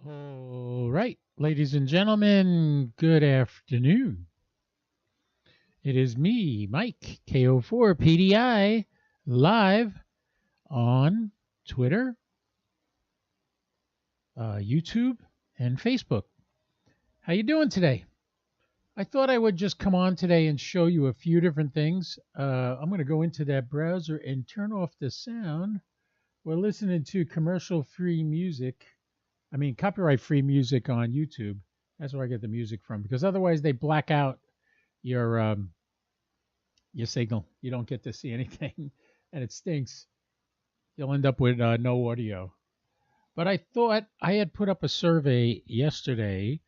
All right, ladies and gentlemen, good afternoon. It is me, Mike, KO4PDI, live on Twitter, YouTube, and Facebook. How you doing today? I thought I would just come on today and show you a few different things. I'm going to go into that browser and turn off the sound. We're listening to commercial-free music. Copyright-free music on YouTube. That's where I get the music from, because otherwise they black out your signal. You don't get to see anything, and it stinks. You'll end up with no audio. But I thought I had put up a survey yesterday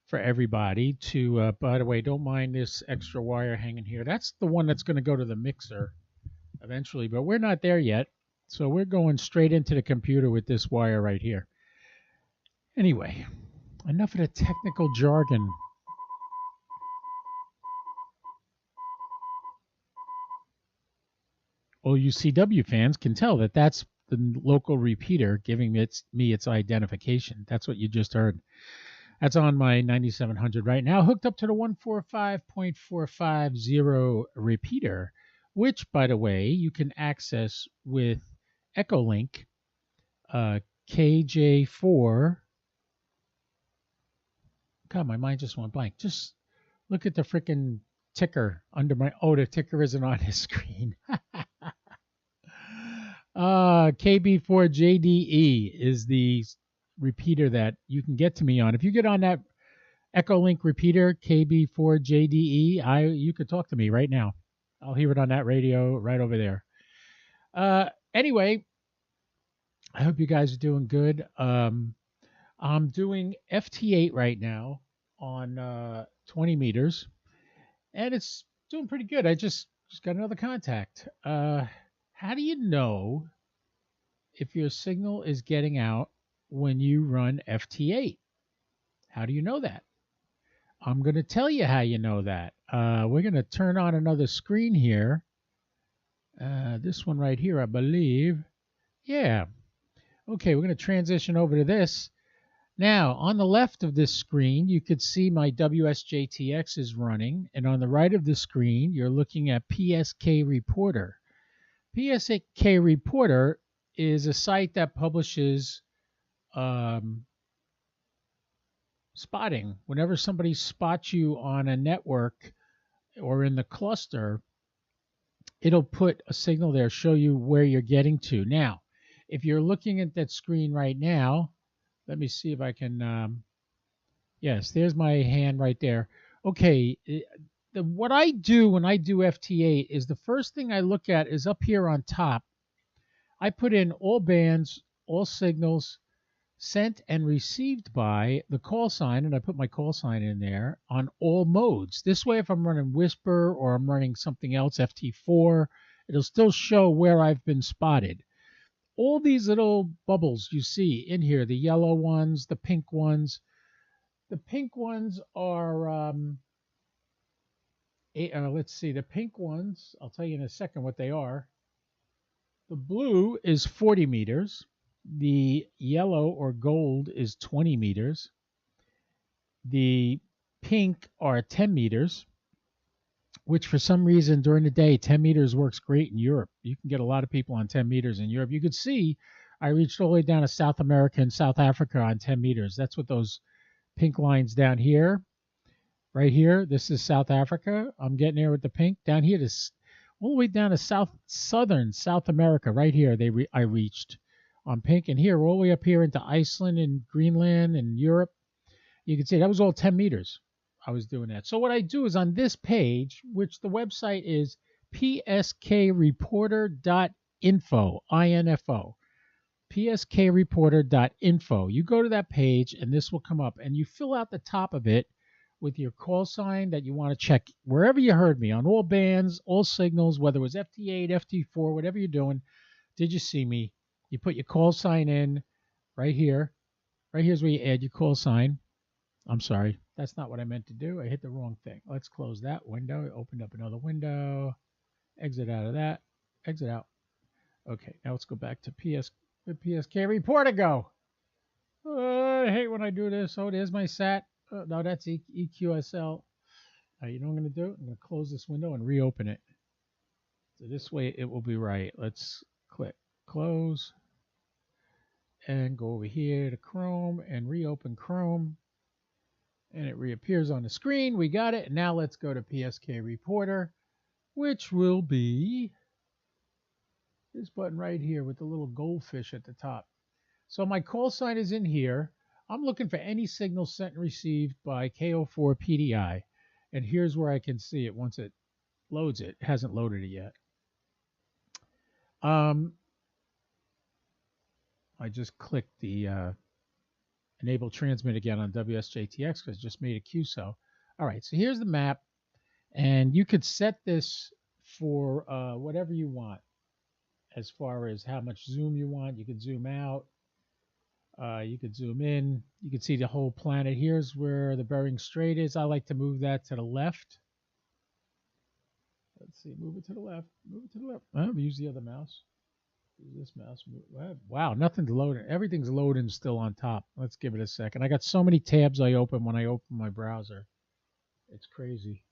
for everybody to. By the way, don't mind this extra wire hanging here. That's the one that's going to go to the mixer eventually, but we're not there yet. So we're going straight into the computer with this wire right here. Anyway, enough of the technical jargon. All you CW fans can tell that that's the local repeater giving me its identification. That's what you just heard. That's on my 9700 right now, hooked up to the 145.450 repeater, which, by the way, you can access with EchoLink KJ4. God, my mind just went blank. Just look at the freaking ticker under my. Oh, the ticker isn't on his screen. KB4JDE is the repeater that you can get to me on. If you get on that EchoLink repeater, KB4JDE, you could talk to me right now. I'll hear it on that radio right over there. Anyway, I hope you guys are doing good. I'm doing FT8 right now on 20 meters, and it's doing pretty good. I just got another contact. How do you know if your signal is getting out when you run FT8? How do you know that? I'm going to tell you how you know that. We're going to turn on another screen here. This one right here, I believe. Yeah. Okay, we're going to transition over to this. Now, on the left of this screen, you could see my WSJTX is running. And on the right of the screen, you're looking at PSK Reporter. PSK Reporter is a site that publishes spotting. Whenever somebody spots you on a network or in the cluster, it'll put a signal there, show you where you're getting to. Now, if you're looking at that screen right now, let me see if I can. Yes, there's my hand right there. Okay. What I do when I do FT8 is the first thing I look at is up here on top. I put in all bands, all signals sent and received by the call sign, and I put my call sign in there on all modes. This way, if I'm running Whisper or I'm running something else, FT4, it'll still show where I've been spotted. All these little bubbles you see in here, the yellow ones, the pink ones. The pink ones are... let's see, the pink ones, I'll tell you in a second what they are. The blue is 40 meters. The yellow or gold is 20 meters. The pink are 10 meters, which for some reason during the day, 10 meters works great in Europe. You can get a lot of people on 10 meters in Europe. You could see I reached all the way down to South America and South Africa on 10 meters. That's what those pink lines down here. Right here, this is South Africa. I'm getting there with the pink. Down here, this all the way down to southern South America. Right here, I reached on pink. And here, all the way up here into Iceland and Greenland and Europe. You can see that was all 10 meters. I was doing that. So what I do is on this page, which the website is pskreporter.info, I-N-F-O, pskreporter.info. You go to that page, and this will come up. And you fill out the top of it with your call sign that you want to check wherever you heard me on all bands, all signals, whether it was FT8, FT4, whatever you're doing. Did you see me? You put your call sign in right here. Right here's where you add your call sign. I'm sorry. That's not what I meant to do. I hit the wrong thing. Let's close that window. Opened up another window. Exit out of that. Exit out. Okay, now let's go back to PSK Reporter. Go. I hate when I do this. Oh, there's my SAT. No, that's EQSL. All right, you know what I'm going to do? I'm going to close this window and reopen it. So this way it will be right. Let's click close and go over here to Chrome and reopen Chrome. And it reappears on the screen. We got it. Now let's go to PSK Reporter, which will be this button right here with the little goldfish at the top. So my call sign is in here. I'm looking for any signal sent and received by KO4 PDI. And here's where I can see it once it loads it. It hasn't loaded it yet. I just clicked the enable transmit again on WSJTX because I just made a QSO. All right, so here's the map. And you could set this for whatever you want as far as how much zoom you want. You could zoom out. You could zoom in. You can see the whole planet. Here's where the Bering Strait is. I like to move that to the left. Let's see. Move it to the left. Move it to the left. Use the other mouse. Use this mouse. Wow, nothing's loading. Everything's loading still on top. Let's give it a second. I got so many tabs I open when I open my browser. It's crazy.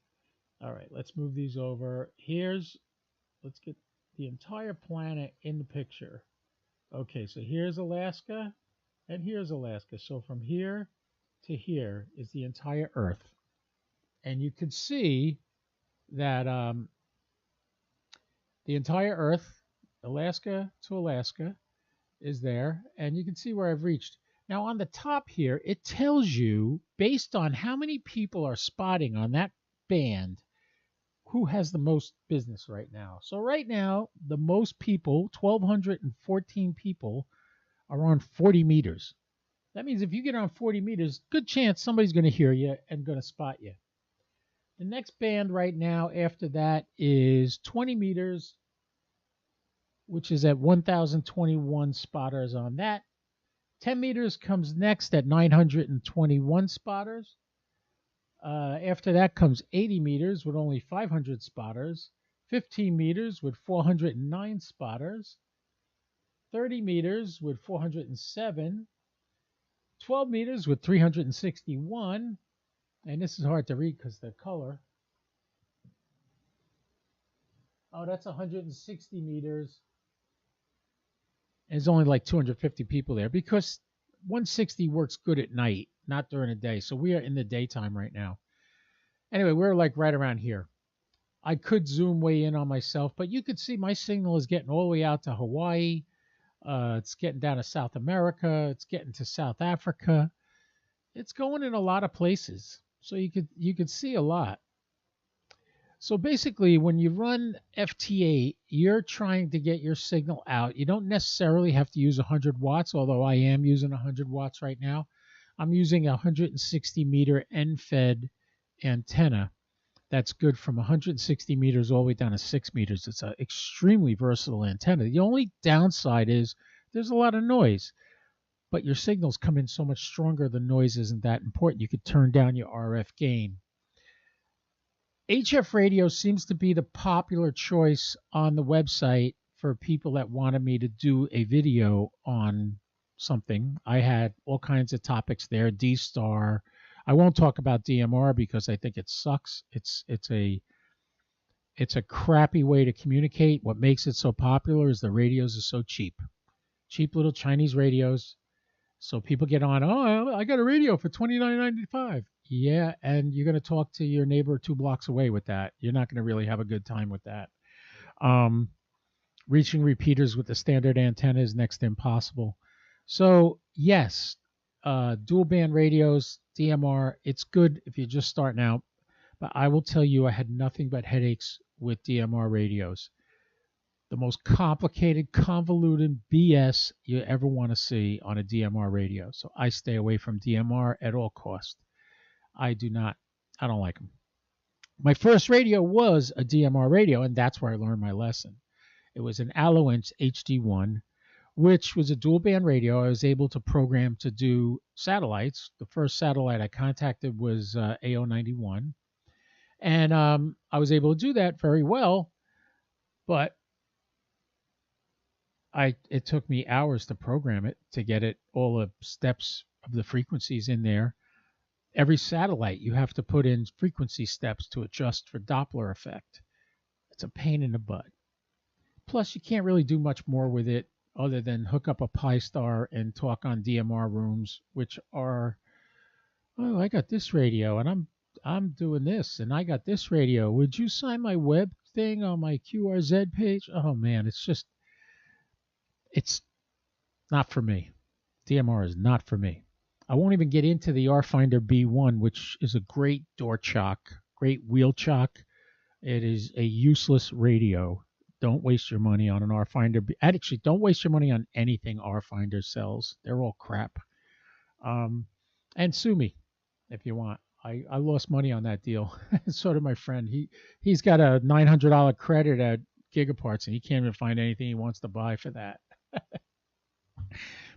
All right, let's move these over. Let's get the entire planet in the picture. Okay, so here's Alaska. And here's Alaska. So from here to here is the entire Earth. And you can see that the entire Earth, Alaska to Alaska, is there. And you can see where I've reached. Now on the top here, it tells you, based on how many people are spotting on that band, who has the most business right now. So right now, the most people, 1,214 people, are on 40 meters. That means if you get on 40 meters, good chance somebody's going to hear you and going to spot you. The next band right now after that is 20 meters, which is at 1,021 spotters on that. 10 meters comes next at 921 spotters. After that comes 80 meters with only 500 spotters. 15 meters with 409 spotters. 30 meters with 407, 12 meters with 361, and this is hard to read because the color. Oh, that's 160 meters. And there's only like 250 people there because 160 works good at night, not during the day. So we are in the daytime right now. Anyway, we're like right around here. I could zoom way in on myself, but you could see my signal is getting all the way out to Hawaii. It's getting down to South America. It's getting to South Africa. It's going in a lot of places. So you could see a lot. So basically, when you run FT8, you're trying to get your signal out. You don't necessarily have to use 100 watts, although I am using 100 watts right now. I'm using a 160 meter end-fed antenna. That's good from 160 meters all the way down to 6 meters. It's an extremely versatile antenna. The only downside is there's a lot of noise, but your signals come in so much stronger, the noise isn't that important. You could turn down your RF gain. HF radio seems to be the popular choice on the website for people that wanted me to do a video on something. I had all kinds of topics there, D-Star. I won't talk about DMR because I think it sucks. It's a crappy way to communicate. What makes it so popular is the radios are so cheap. Cheap little Chinese radios. So people get on, oh, I got a radio for $29.95. Yeah, and you're going to talk to your neighbor 2 blocks away with that. You're not going to really have a good time with that. Reaching repeaters with the standard antenna is next to impossible. So, yes, dual band radios, DMR, it's good if you're just starting out. But I will tell you, I had nothing but headaches with DMR radios. The most complicated, convoluted BS you ever want to see on a DMR radio. So I stay away from DMR at all costs. I don't like them. My first radio was a DMR radio, and that's where I learned my lesson. It was an Alloinch HD1, which was a dual band radio. I was able to program to do satellites. The first satellite I contacted was AO91. And I was able to do that very well, but it took me hours to program it, to get it all the steps of the frequencies in there. Every satellite, you have to put in frequency steps to adjust for Doppler effect. It's a pain in the butt. Plus, you can't really do much more with it other than hook up a Pi Star and talk on DMR rooms, which are, oh, I got this radio and I'm doing this, and I got this radio. Would you sign my web thing on my QRZ page? Oh man, it's not for me. DMR is not for me. I won't even get into the RFinder B1, which is a great door chock, great wheel chock. It is a useless radio. Don't waste your money on an RFinder. Actually, don't waste your money on anything RFinder sells. They're all crap. And sue me if you want. I lost money on that deal. So did my friend. He's got a $900 credit at Gigaparts, and he can't even find anything he wants to buy for that.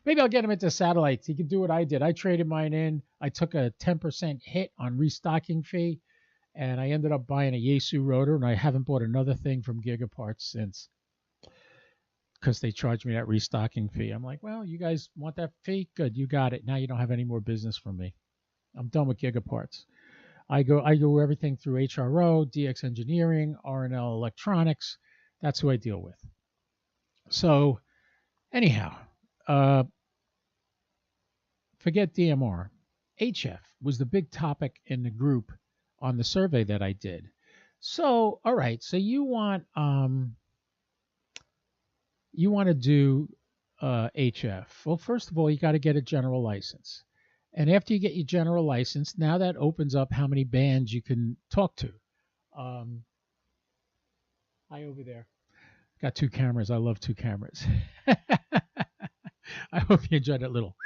Maybe I'll get him into satellites. He can do what I did. I traded mine in. I took a 10% hit on restocking fee, and I ended up buying a Yaesu rotor, and I haven't bought another thing from Gigaparts since because they charged me that restocking fee. I'm like, well, you guys want that fee? Good, you got it. Now you don't have any more business from me. I'm done with Gigaparts. I go everything through HRO, DX Engineering, R&L Electronics. That's who I deal with. So anyhow, forget DMR. HF was the big topic in the group on the survey that I did. So, all right, so you want to do HF. Well, first of all, you got to get a general license. And after you get your general license, now that opens up how many bands you can talk to. Hi over there. Got two cameras. I love two cameras. I hope you enjoyed that little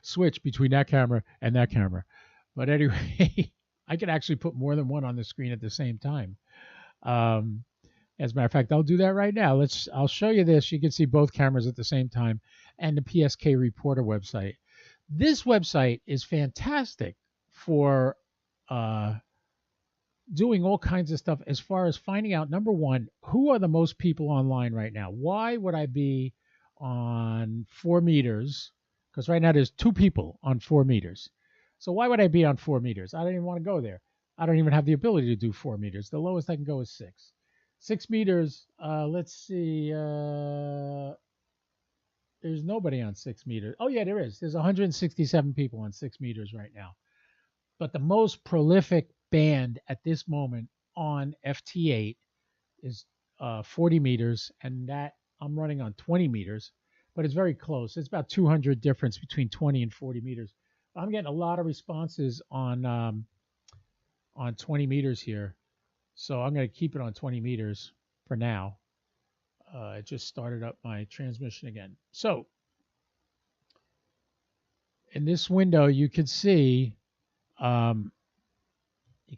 switch between that camera and that camera. But anyway, I can actually put more than one on the screen at the same time. As a matter of fact, I'll do that right now. I'll show you this. You can see both cameras at the same time, and the PSK Reporter website. This website is fantastic for doing all kinds of stuff as far as finding out, number one, who are the most people online right now? Why would I be on 4 meters? Because right now there's 2 people on 4 meters. So why would I be on 4 meters? I don't even want to go there. I don't even have the ability to do 4 meters. The lowest I can go is 6. 6 meters, let's see, there's nobody on 6 meters. Oh, yeah, there is. There's 167 people on 6 meters right now. But the most prolific band at this moment on FT8 is 40 meters, and that I'm running on 20 meters, but it's very close. It's about 200 difference between 20 and 40 meters. I'm getting a lot of responses on 20 meters here, so I'm going to keep it on 20 meters for now. I just started up my transmission again. So in this window, you can see, you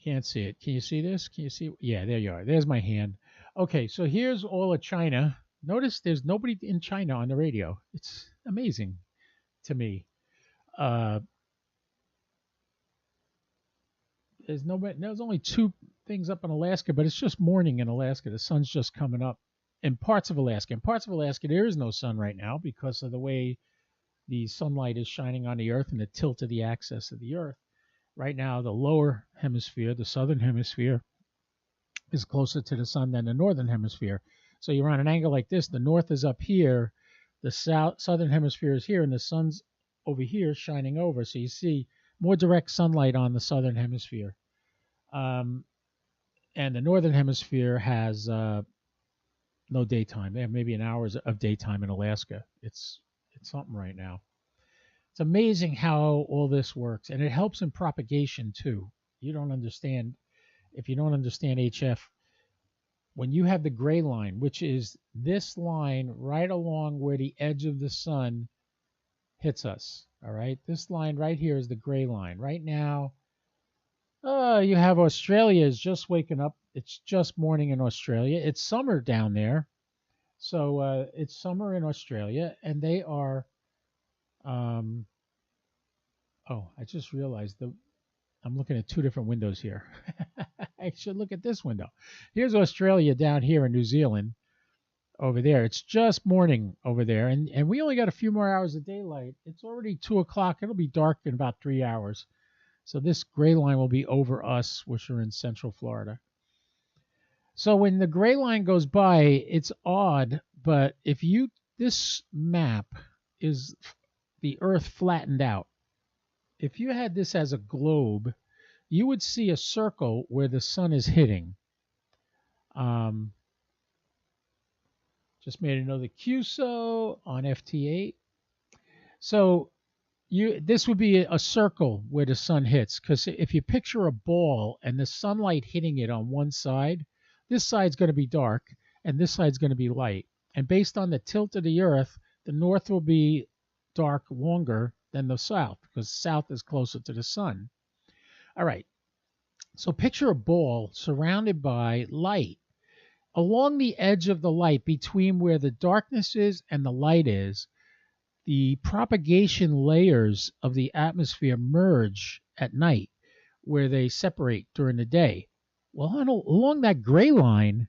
can't see it. Can you see this? Can you see? Yeah, there you are. There's my hand. Okay, so here's all of China. Notice there's nobody in China on the radio. It's amazing to me. There's only 2 things up in Alaska, but it's just morning in Alaska. The sun's just coming up in parts of Alaska. In parts of Alaska, there is no sun right now because of the way the sunlight is shining on the Earth and the tilt of the axis of the Earth. Right now, the lower hemisphere, the southern hemisphere, is closer to the sun than the northern hemisphere. So you're on an angle like this. The north is up here, the southern hemisphere is here, and the sun's over here shining over. So you see more direct sunlight on the southern hemisphere. And the northern hemisphere has no daytime. They have maybe an hour of daytime in Alaska. It's something right now. It's amazing how all this works, and it helps in propagation too. You don't understand, if you don't understand HF, when you have the gray line, which is this line right along where the edge of the sun hits us, all right? This line right here is the gray line. Right now, you have Australia is just waking up. It's just morning in Australia. It's summer down there. So it's summer in Australia, and they are, I just realized I'm looking at 2 different windows here. I should look at this window. Here's Australia down here in New Zealand, over there. It's just morning over there, and we only got a few more hours of daylight. It's already 2 o'clock. It'll be dark in about 3 hours. So this gray line will be over us, which are in Central Florida. So when the gray line goes by, it's odd, but this map is the Earth flattened out. If you had this as a globe, you would see a circle where the sun is hitting. Just made another QSO on FT8. So this would be a circle where the sun hits, because if you picture a ball and the sunlight hitting it on one side, this side's going to be dark and this side's going to be light. And based on the tilt of the Earth, the north will be dark longer than the south, because south is closer to the sun. All right. So picture a ball surrounded by light. Along the edge of the light, between where the darkness is and the light is, the propagation layers of the atmosphere merge at night, where they separate during the day. Well, along that gray line,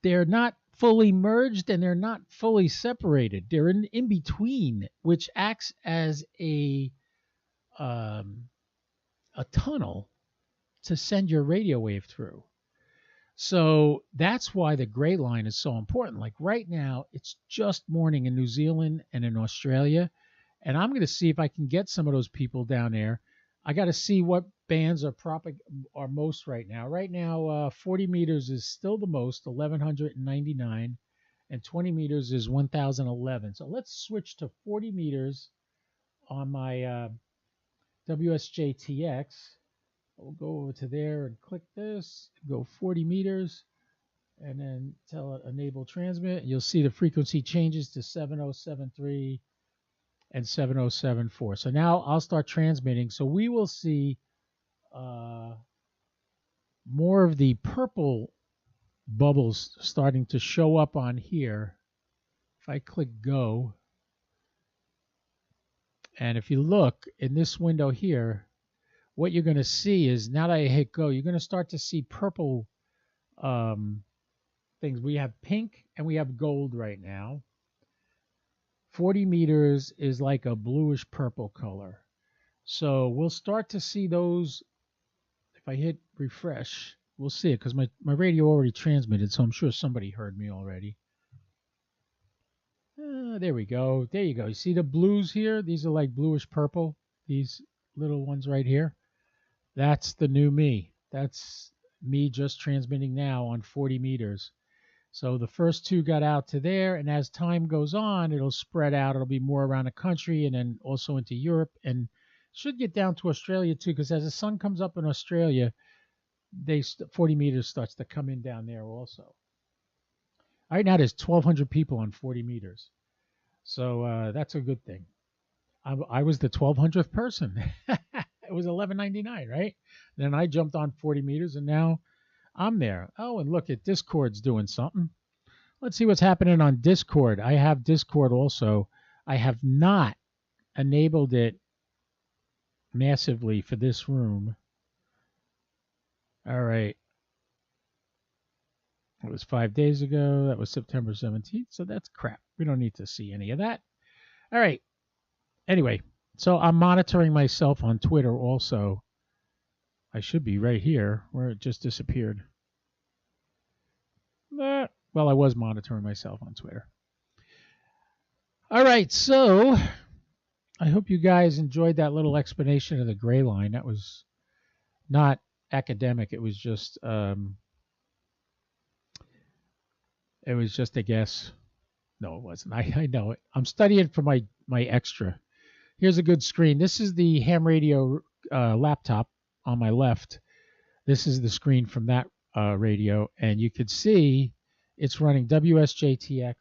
they're not fully merged and they're not fully separated. They're in between, which acts as a tunnel to send your radio wave through. So that's why the gray line is so important. Like right now, it's just morning in New Zealand and in Australia. And I'm going to see if I can get some of those people down there. I got to see what bands are most right now. Right now, 40 meters is still the most, 1,199. And 20 meters is 1,011. So let's switch to 40 meters on my WSJTX. We'll go over to there and click this, go 40 meters, and then tell it enable transmit. You'll see the frequency changes to 7073 and 7074. So now I'll start transmitting. So we will see more of the purple bubbles starting to show up on here. If I click go, and if you look in this window here, what you're going to see is, now that I hit go, you're going to start to see purple things. We have pink and we have gold right now. 40 meters is like a bluish purple color. So we'll start to see those. If I hit refresh, we'll see it, because my radio already transmitted, so I'm sure somebody heard me already. There we go. There you go. You see the blues here? These are like bluish purple. These little ones right here. That's the new me. That's me just transmitting now on 40 meters. So the first two got out to there, and as time goes on, it'll spread out. It'll be more around the country and then also into Europe, and should get down to Australia too, because as the sun comes up in Australia, 40 meters starts to come in down there also. Right now there's 1,200 people on 40 meters. So that's a good thing. I was the 1,200th person. It was 1199, right? Then I jumped on 40 meters, and now I'm there. Oh, and look at Discord's doing something. Let's see what's happening on Discord. I have Discord also. I have not enabled it massively for this room. All right. It was 5 days ago. That was September 17th. So that's crap. We don't need to see any of that. All right. Anyway, so I'm monitoring myself on Twitter also. I should be right here where it just disappeared. Well, I was monitoring myself on Twitter. All right, so I hope you guys enjoyed that little explanation of the gray line. That was not academic. It was just a guess. No, it wasn't. I know it. I'm studying for my extra. Here's a good screen. This is the ham radio laptop on my left. This is the screen from that radio, and you could see it's running WSJTX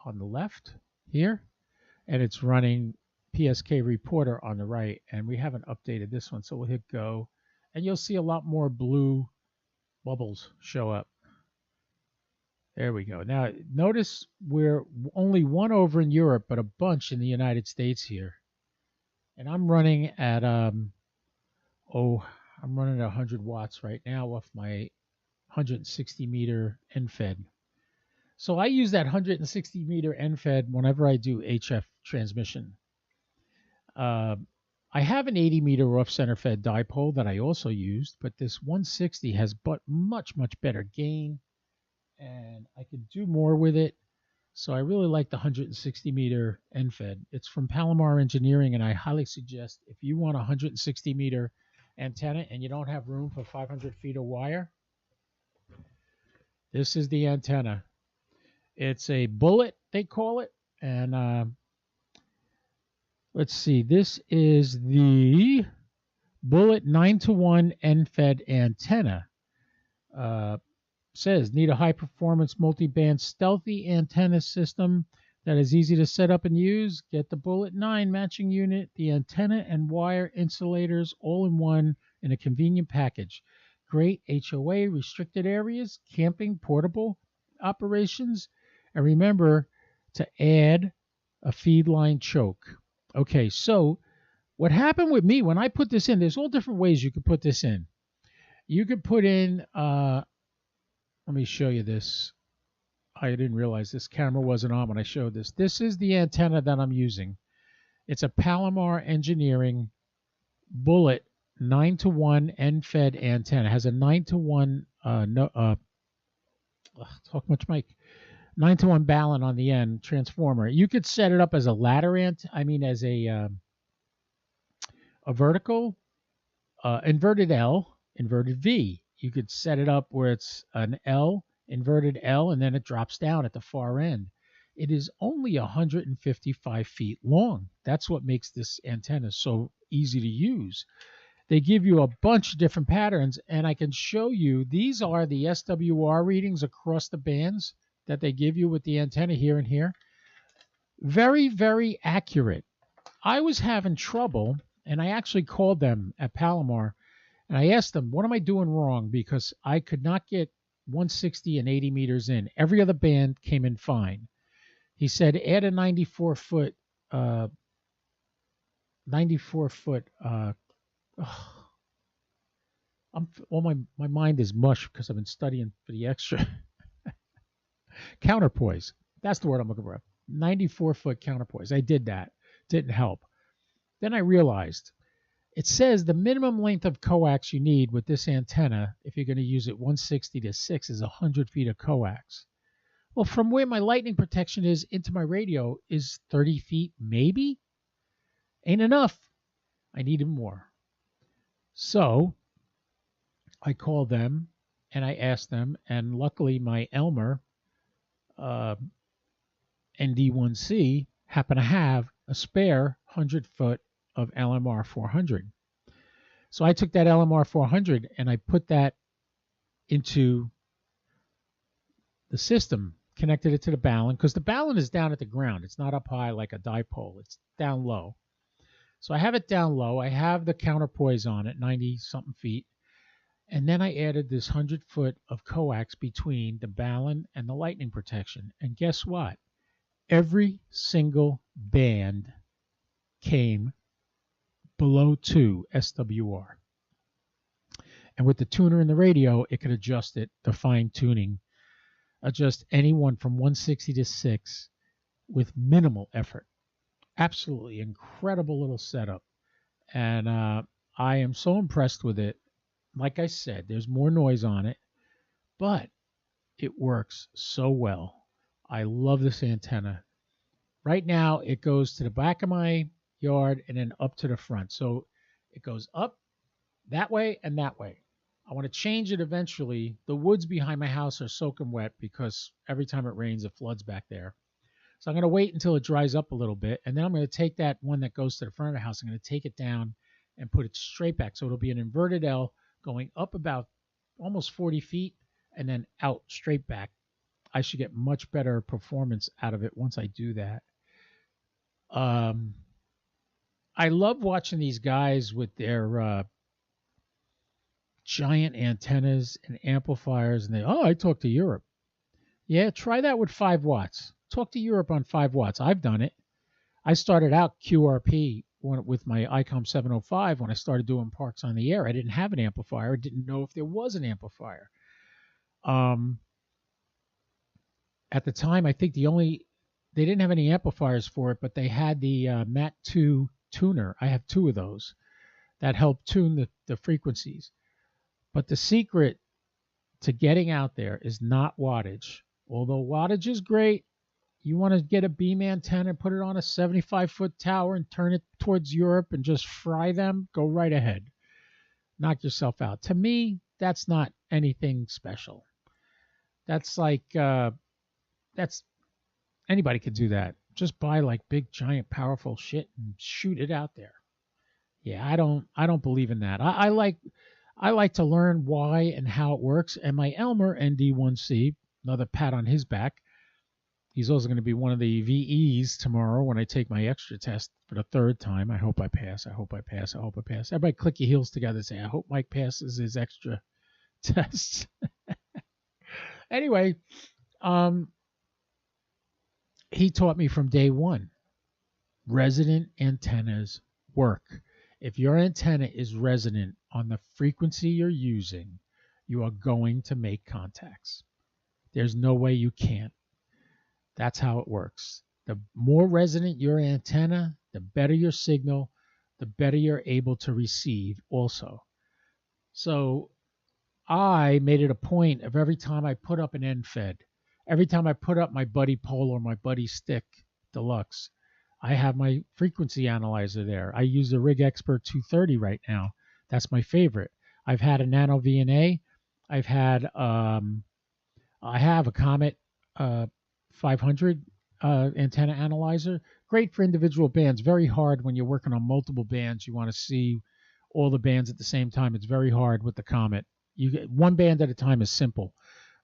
on the left here, and it's running PSK Reporter on the right, and we haven't updated this one, so we'll hit go, and you'll see a lot more blue bubbles show up. There we go. Now, notice we're only one over in Europe, but a bunch in the United States here. And I'm running at, I'm running at 100 watts right now off my 160 meter end fed. So I use that 160 meter end fed whenever I do HF transmission. Uh, I have an 80 meter off center fed dipole that I also used, but this 160 has much better gain, and I can do more with it. So I really like the 160 meter end fed. It's from Palomar Engineering, and I highly suggest if you want a 160 meter antenna and you don't have room for 500 feet of wire, this is the antenna. It's a bullet, they call it, and let's see. This is the bullet 9-to-1 end-fed antenna. Says need a high-performance multi-band stealthy antenna system that is easy to set up and use. Get the bullet 9 matching unit, the antenna and wire insulators all in one in a convenient package. Great HOA restricted areas, camping, portable operations, and remember to add a feed line choke. Okay, so what happened with me when I put this in, there's all different ways you could put this in. You could put in, let me show you this. I didn't realize this camera wasn't on when I showed this. This is the antenna that I'm using. It's a Palomar Engineering bullet 9-to-1 end-fed antenna. It has a 9-to-1 talk much mic. 9-to-1 balun on the end transformer. You could set it up as a ladder as a vertical, inverted L, inverted V. You could set it up where it's an L, inverted L, and then it drops down at the far end. It is only 155 feet long. That's what makes this antenna so easy to use. They give you a bunch of different patterns, and I can show you, these are the SWR readings across the bands that they give you with the antenna here and here. Very, very accurate. I was having trouble, and I actually called them at Palomar, and I asked them, what am I doing wrong? Because I could not get 160 and 80 meters in. Every other band came in fine. He said, add a 94 foot, my mind is mush because I've been studying for the extra. Counterpoise. That's the word I'm looking for. 94-foot counterpoise. I did that. Didn't help. Then I realized it says the minimum length of coax you need with this antenna, if you're going to use it 160 to 6, is 100 feet of coax. Well, from where my lightning protection is into my radio is 30 feet, maybe? Ain't enough. I needed more. So I called them and I asked them, and luckily my Elmer ND1C happened to have a spare 100-foot of LMR 400. So I took that LMR 400 and I put that into the system, connected it to the balun, because the balun is down at the ground. It's not up high like a dipole. It's down low. So I have it down low. I have the counterpoise on it, 90-something feet. And then I added this 100-foot of coax between the balun and the lightning protection. And guess what? Every single band came below 2 SWR. And with the tuner in the radio, it could adjust it, the fine tuning, adjust anyone from 160 to 6 with minimal effort. Absolutely incredible little setup. And I am so impressed with it. Like I said, there's more noise on it, but it works so well. I love this antenna. Right now, it goes to the back of my yard and then up to the front. So it goes up that way and that way. I want to change it eventually. The woods behind my house are soaking wet because every time it rains, it floods back there. So I'm going to wait until it dries up a little bit, and then I'm going to take that one that goes to the front of the house. I'm going to take it down and put it straight back. So it'll be an inverted L going up about almost 40 feet and then out straight back. I should get much better performance out of it once I do that. I love watching these guys with their giant antennas and amplifiers, and I talk to Europe. Yeah, try that with 5 watts. Talk to Europe on 5 watts. I've done it. I started out QRP with my ICOM 705 when I started doing parks on the air. I didn't have an amplifier. I didn't know if there was an amplifier. At the time, I think they didn't have any amplifiers for it, but they had the Mat 2 tuner. I have 2 of those that help tune the frequencies. But the secret to getting out there is not wattage. Although wattage is great, you want to get a beam antenna, put it on a 75-foot tower and turn it towards Europe and just fry them, go right ahead. Knock yourself out. To me, that's not anything special. That's like, that's anybody could do that. Just buy like big, giant, powerful shit and shoot it out there. Yeah, I don't believe in that. I like to learn why and how it works. And my Elmer ND1C, another pat on his back. He's also going to be one of the VEs tomorrow when I take my extra test for the 3rd time. I hope I pass. I hope I pass. I hope I pass. Everybody click your heels together and say, I hope Mike passes his extra tests. Anyway, he taught me from day one. Resonant antennas work. If your antenna is resonant on the frequency you're using, you are going to make contacts. There's no way you can't. That's how it works. The more resonant your antenna, the better your signal, the better you're able to receive also. So I made it a point of every time I put up an end fed, every time I put up my Buddy Pole or my Buddy Stick Deluxe, I have my frequency analyzer there. I use the Rig Expert 230 right now. That's my favorite. I've had a Nano VNA. I have a Comet 500 antenna analyzer. Great for individual bands. Very hard when you're working on multiple bands. You want to see all the bands at the same time. It's very hard with the Comet. You get one band at a time is simple,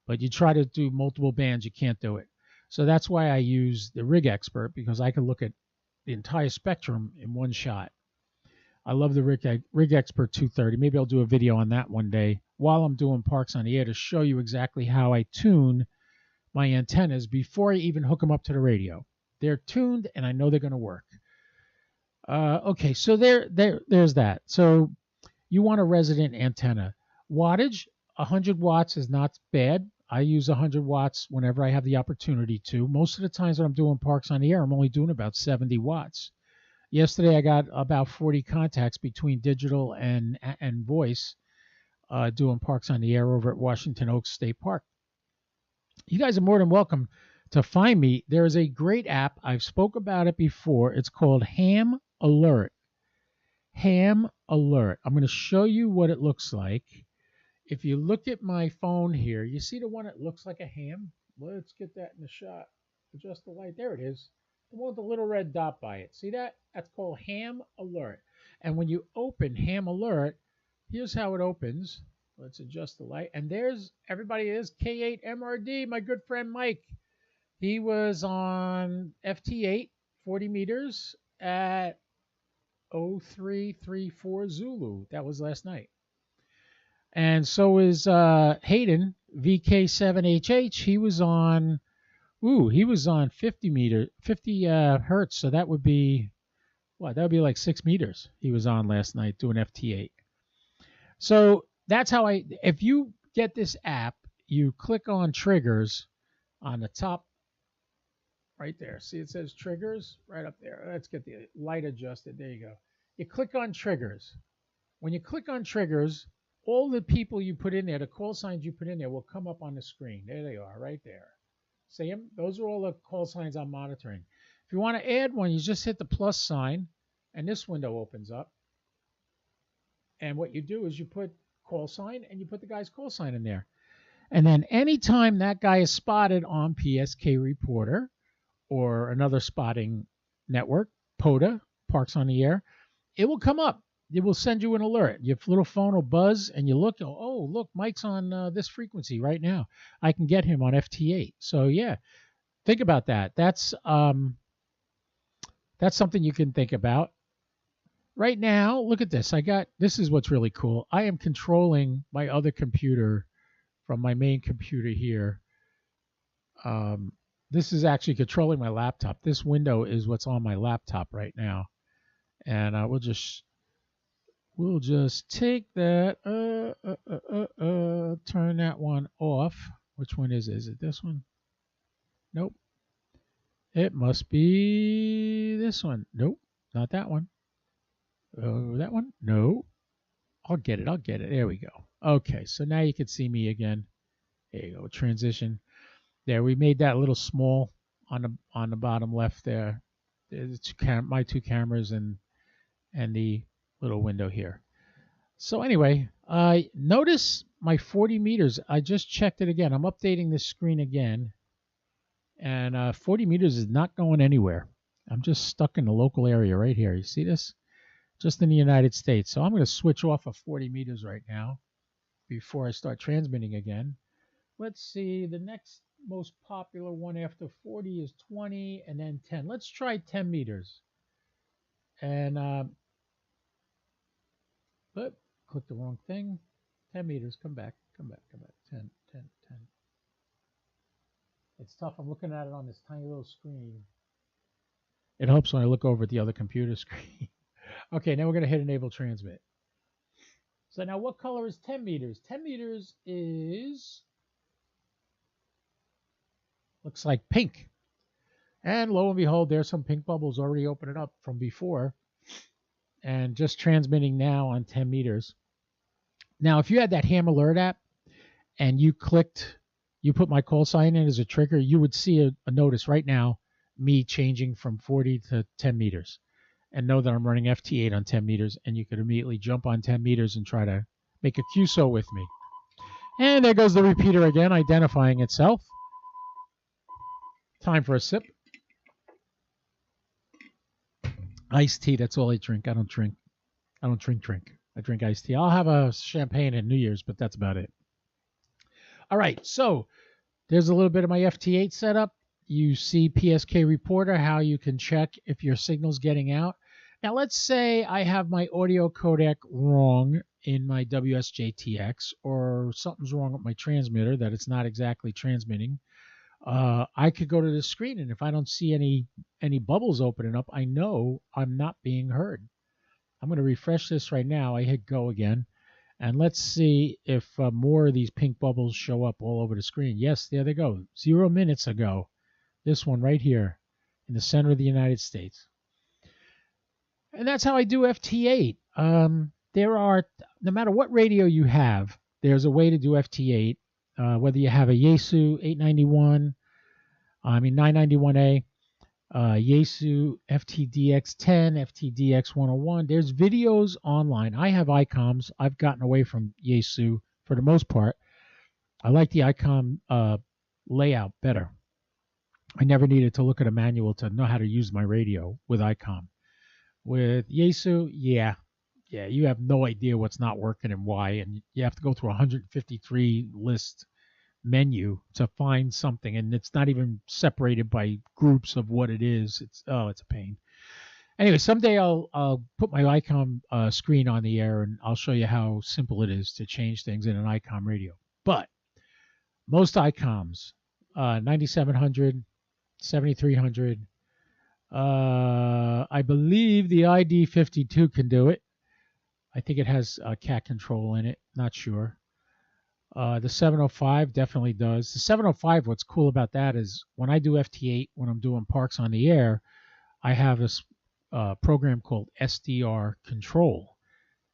but you try to do multiple bands, you can't do it. So that's why I use the Rig Expert, because I can look at the entire spectrum in one shot. I love the Rig Expert 230. Maybe I'll do a video on that one day while I'm doing Parks on the Air to show you exactly how I tune my antennas before I even hook them up to the radio. They're tuned, and I know they're going to work. Okay, so there's that. So you want a resonant antenna. Wattage, 100 watts is not bad. I use 100 watts whenever I have the opportunity to. Most of the times when I'm doing Parks on the Air, I'm only doing about 70 watts. Yesterday, I got about 40 contacts between digital and voice doing Parks on the Air over at Washington Oaks State Park. You guys are more than welcome to find me. There is a great app. I've spoke about it before. It's called Ham Alert. Ham Alert. I'm going to show you what it looks like. If you look at my phone here, you see the one that looks like a ham? Let's get that in the shot. Adjust the light. There it is. The one with the little red dot by it. See that? That's called Ham Alert. And when you open Ham Alert, here's how it opens. Let's adjust the light. And there's everybody is K8MRD, my good friend Mike. He was on FT8, 40 meters at 0334 Zulu. That was last night. And so is Hayden, VK7HH. He was on 50 hertz. So that would be, what? That would be like 6 meters. He was on last night doing FT8. So that's how if you get this app, you click on triggers on the top right there. See, it says triggers right up there. Let's get the light adjusted. There you go. You click on triggers. When you click on triggers, all the people you put in there, the call signs you put in there will come up on the screen. There they are right there. See them? Those are all the call signs I'm monitoring. If you want to add one, you just hit the plus sign, and this window opens up. And what you do is you put call sign, and you put the guy's call sign in there. And then anytime that guy is spotted on PSK Reporter or another spotting network, Pota, Parks on the Air, it will come up. It will send you an alert. Your little phone will buzz, and you look, oh, look, Mike's on this frequency right now. I can get him on FT8. So, yeah, think about that. That's something you can think about. Right now, look at this. This is what's really cool. I am controlling my other computer from my main computer here. This is actually controlling my laptop. This window is what's on my laptop right now. And we'll just take that, turn that one off. Which one is it? Is it this one? Nope. It must be this one. Nope. Not that one. Oh, that one? No. I'll get it. I'll get it. There we go. Okay, so now you can see me again. There you go. Transition. There, we made that a little small on the bottom left there. It's my two cameras and the little window here. So anyway, notice my 40 meters. I just checked it again. I'm updating this screen again, and 40 meters is not going anywhere. I'm just stuck in the local area right here. You see this? Just in the United States. So I'm going to switch off of 40 meters right now before I start transmitting again. Let's see. The next most popular one after 40 is 20 and then 10. Let's try 10 meters. And but click the wrong thing. 10 meters. Come back. 10. It's tough. I'm looking at it on this tiny little screen. It helps when I look over at the other computer screen. Okay, now we're going to hit enable transmit. So now what color is 10 meters? 10 meters is, looks like pink. And lo and behold, there's some pink bubbles already opening up from before. And just transmitting now on 10 meters. Now, if you had that Ham Alert app and you put my call sign in as a trigger, you would see a notice right now, me changing from 40 to 10 meters. And know that I'm running FT8 on 10 meters, and you could immediately jump on 10 meters and try to make a QSO with me. And there goes the repeater again, identifying itself. Time for a sip. Iced tea, that's all I drink. I don't drink. I drink iced tea. I'll have a champagne at New Year's, but that's about it. All right, so there's a little bit of my FT8 setup. You see PSK Reporter, how you can check if your signal's getting out. Now, let's say I have my audio codec wrong in my WSJTX, or something's wrong with my transmitter, that it's not exactly transmitting. I could go to the screen, and if I don't see any bubbles opening up, I know I'm not being heard. I'm going to refresh this right now. I hit go again, and let's see if more of these pink bubbles show up all over the screen. Yes, there they go. 0 minutes ago. This one right here in the center of the United States. And that's how I do FT8. There are, no matter what radio you have, there's a way to do FT8. Whether you have a Yaesu 991A, Yaesu FTDX10, FTDX101. There's videos online. I have ICOMs. I've gotten away from Yaesu for the most part. I like the ICOM layout better. I never needed to look at a manual to know how to use my radio with ICOM. With Yaesu, yeah, you have no idea what's not working and why, and you have to go through a 153 list menu to find something, and it's not even separated by groups of what it is. It's a pain. Anyway, someday I'll put my ICOM screen on the air, and I'll show you how simple it is to change things in an ICOM radio. But most ICOMs, 9700, 7300. I believe the ID52 can do it. I think it has cat control in it. Not sure. The 705 definitely does. The 705, what's cool about that is when I do FT8, when I'm doing Parks on the Air, I have this program called SDR Control.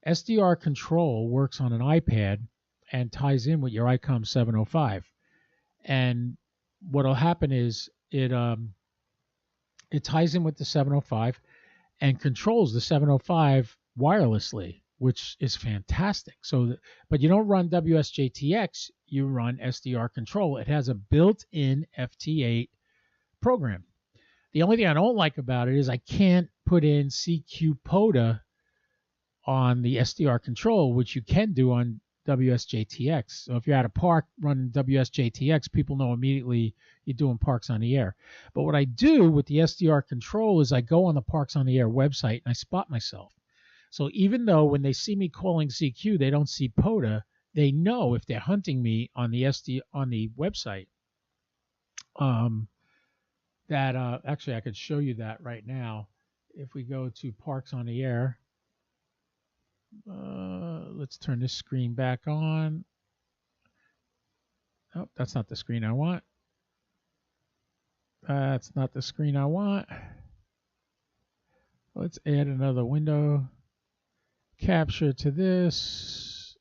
SDR Control works on an iPad and ties in with your ICOM 705. And what'll happen is it ties in with the 705 and controls the 705 wirelessly, which is fantastic. So, but you don't run WSJTX, you run SDR Control. It has a built-in FT8 program. The only thing I don't like about it is I can't put in CQ Pota on the SDR Control, which you can do on WSJTX. So if you're at a park running WSJTX, people know immediately you're doing Parks on the Air. But what I do with the SDR Control is I go on the Parks on the Air website and I spot myself. So even though when they see me calling CQ, they don't see Pota, they know if they're hunting me on the website. Actually I could show you that right now. If we go to Parks on the Air, let's turn this screen back on. Oh, that's not the screen I want. That's not the screen I want. Let's add another window. Capture to this.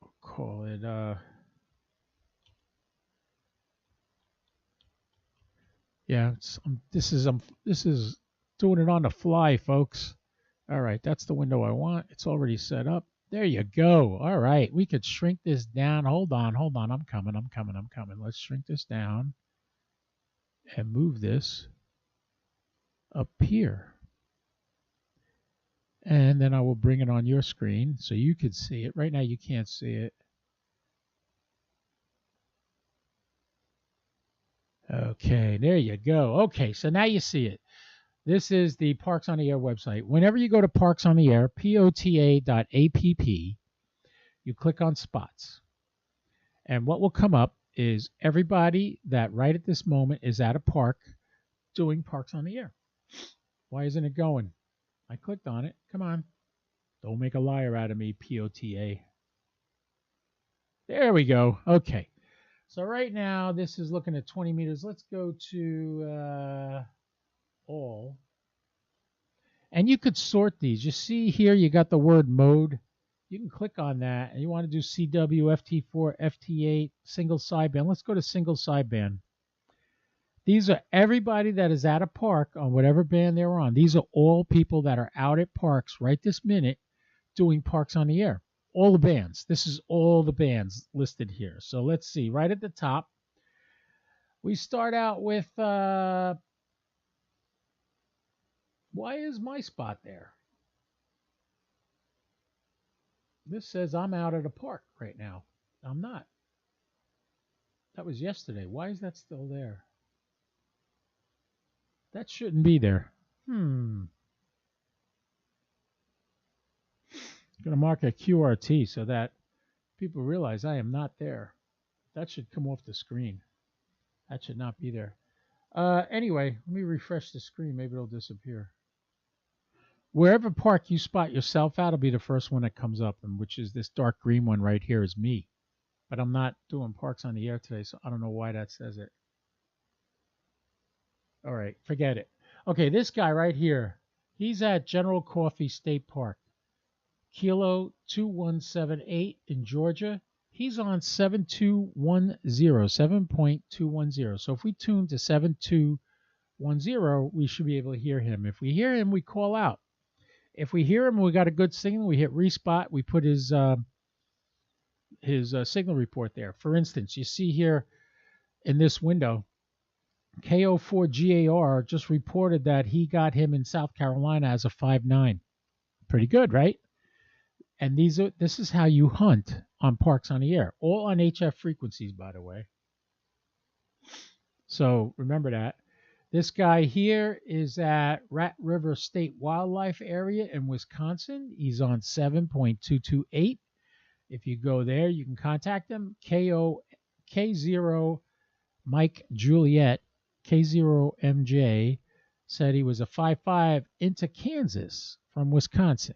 We'll call it yeah, this is doing it on the fly, folks. All right, that's the window I want. It's already set up. There you go. All right, we could shrink this down. Hold on. I'm coming. Let's shrink this down and move this up here. And then I will bring it on your screen so you could see it. Right now you can't see it. Okay, there you go. Okay, so now you see it. This is the Parks on the Air website. Whenever you go to Parks on the Air, pota.app, you click on spots. And what will come up is everybody that right at this moment is at a park doing Parks on the Air. Why isn't it going? I clicked on it. Come on. Don't make a liar out of me, POTA. There we go. Okay. So right now, this is looking at 20 meters. Let's go to all. And you could sort these. You see here, you got the word mode. You can click on that. And you want to do CW, FT4, FT8, single sideband. Let's go to single sideband. These are everybody that is at a park on whatever band they're on. These are all people that are out at parks right this minute doing Parks on the Air. All the bands. This is all the bands listed here. So let's see. Right at the top, we start out with, why is my spot there? This says I'm out at a park right now. I'm not. That was yesterday. Why is that still there? That shouldn't be there. I'm going to mark a QRT so that people realize I am not there. That should come off the screen. That should not be there. Anyway, let me refresh the screen. Maybe it'll disappear. Wherever park you spot yourself at will be the first one that comes up, and which is this dark green one right here is me. But I'm not doing Parks on the Air today, so I don't know why that says it. All right, forget it. Okay, this guy right here, he's at General Coffee State Park. Kilo 2178 in Georgia. He's on 7.210. So if we tune to 7.210, we should be able to hear him. If we hear him, we call out. If we hear him and we got a good signal, we hit respot. We put his signal report there. For instance, you see here in this window, KO4GAR just reported that he got him in South Carolina as a 5.9. Pretty good, right? And this is how you hunt on Parks on the Air. All on HF frequencies, by the way. So remember that. This guy here is at Rat River State Wildlife Area in Wisconsin. He's on 7.228. If you go there, you can contact him. K0 Mike Juliet, K0MJ, said he was a 5.5 into Kansas from Wisconsin.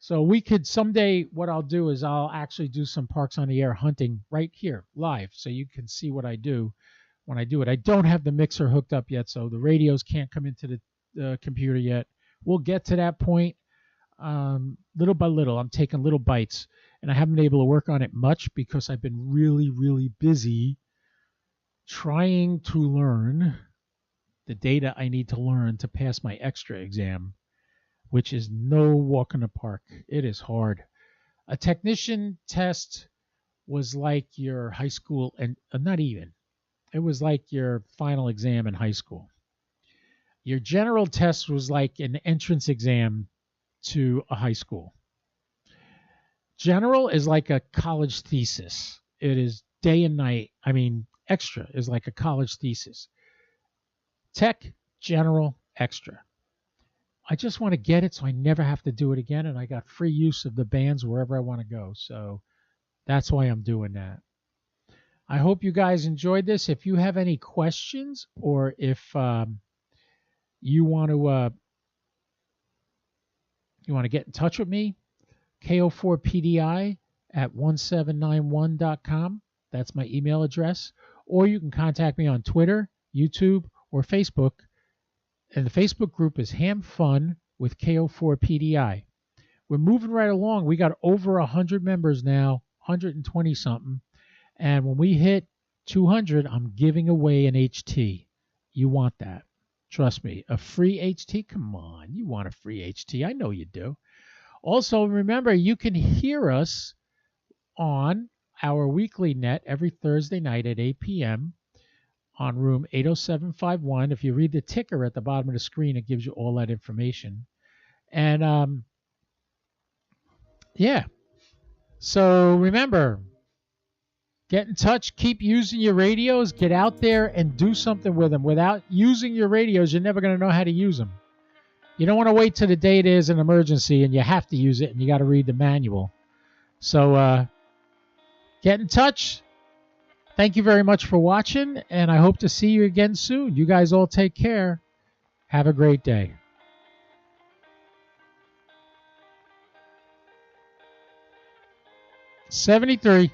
So we could someday, what I'll do is I'll actually do some Parks on the Air hunting right here, live, so you can see what I do when I do it. I don't have the mixer hooked up yet, so the radios can't come into the computer yet. We'll get to that point little by little. I'm taking little bites, and I haven't been able to work on it much because I've been really, really busy trying to learn the data I need to learn to pass my extra exam, which is no walk in the park. It is hard. A technician test was like your high school, and not even. It was like your final exam in high school. Your general test was like an entrance exam to a high school. General is like a college thesis. It is day and night. I mean, extra is like a college thesis. Tech, general, extra. I just want to get it so I never have to do it again, and I got free use of the bands wherever I want to go. So that's why I'm doing that. I hope you guys enjoyed this. If you have any questions, or if you want to get in touch with me, KO4PDI at 1791.com. That's my email address. or you can contact me on Twitter, YouTube, or Facebook. And the Facebook group is Ham Fun with KO4PDI. We're moving right along. We got over 100 members now, 120 something. And when we hit 200, I'm giving away an HT. You want that. Trust me. A free HT? Come on. You want a free HT. I know you do. Also, remember, you can hear us on our weekly net every Thursday night at 8 p.m. on room 80751. If you read the ticker at the bottom of the screen, it gives you all that information. And, yeah. So remember, get in touch. Keep using your radios. Get out there and do something with them. Without using your radios, you're never going to know how to use them. You don't want to wait till the day it is an emergency and you have to use it and you got to read the manual. So get in touch. Thank you very much for watching, and I hope to see you again soon. You guys all take care. Have a great day. 73.